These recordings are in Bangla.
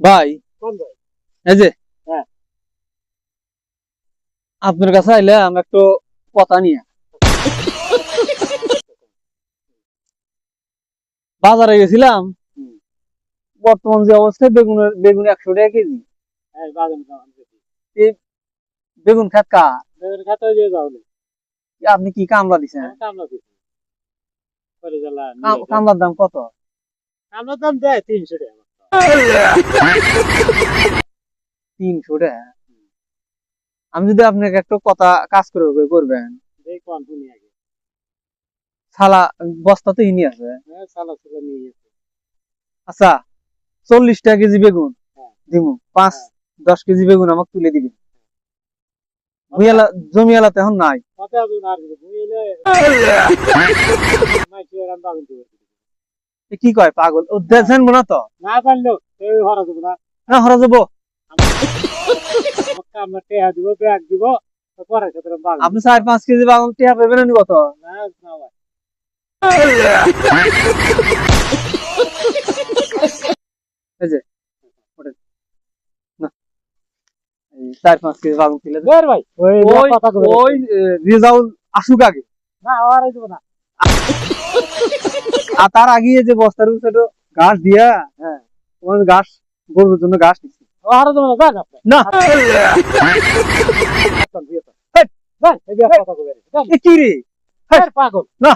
ভাই কোন ভাই? এই যে হ্যাঁ। আপনার কাছে আইলাম একটু কথা নিয়ে। বাজারে গেছিলাম, হুম। বর্তমান যে অবস্থায় বেগুন 100 টাকা কেজি। হ্যাঁ, বাগান বাগান দেখি। এই বেগুন খাত কার? বেগুন খেতে হয়ে যাবে। আপনি কি কামলা দিছেন? আমি কামলা দিছি। পরে জ্বালা নিয়ে যাই। কামলার দাম কত? কামলার দাম দেয় 300 টাকা। 300 টাকা? আমি যদি আপনাকে একটু কথা কাজ করে করবেন, এই কোন শুনি আগে। সালা বস্তা তো ইনি আছে। হ্যাঁ, চালা চালা নিয়ে গেছে। আচ্ছা, 40 টাকা কেজি বেগুন হ্যাঁ। দিমু, হ্যাঁ। 5-10 কেজি বেগুন আমাকে তুলে দিবেন। কথা জমি এলাতে এখন নাই। কথা বলুন আর কিছু বুঝলে মাইকে এরম বাগান দিব। এ কি কয় পাগল? ও দেখছেন না তো? না পারলেও এই হরা দেবো না। না হরা যাবো। আমাকে আমরা টেহা দিব, ব্যাগ দিব, পরে ক্ষেত্রে বাগান আপনি 4-5 কেজি বাগুন টিয়া পেবেন নি কত? না না ভাই। এই যে ওঠেন। না, এই 4-5 কেজি বাগুন তুলে দেন। বের ভাই ওই ওই কথা কই ওই রেজাউল আসুক আগে। না আর দেব না। আর তার আগে এই যে বস্তার উপরে তো ঘাস দিয়া, হ্যাঁ, তোমার ঘাস গরুর জন্য ঘাস নিচ্ছি। আর দেব না জান আপনি। না হেই, ভাই এই যে কথা কই জান। এ কি রে? বের পাগল। না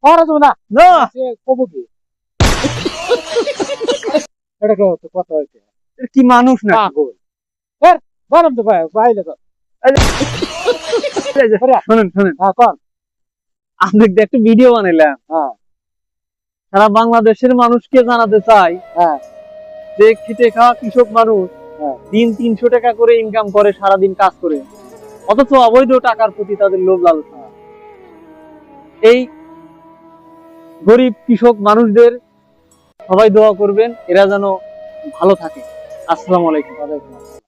আর দেব না। না সে কবু কি? এটা তো কথা হইছে। এ কি মানুষ না? পাগল। বের বারম তো ভাই বাইলে তো। শোনেন শোনেন, হ্যাঁ কোন। আপনাকে একটা ভিডিও বানাইলাম। হ্যাঁ সারা বাংলাদেশের মানুষকে জানাতে চাই হ্যাঁ যে খেটে খাওয়া কৃষক মানুষ হ্যাঁ। দিন 300 টাকা করে ইনকাম করে, সারাদিন কাজ করে, অথচ অবৈধ টাকার প্রতি তাদের লোভ লালসা। এই গরিব কৃষক মানুষদের সবাই দোয়া করবেন, এরা যেন ভালো থাকে। আসসালামু আলাইকুম। ওয়ালাইকুম আসসালাম।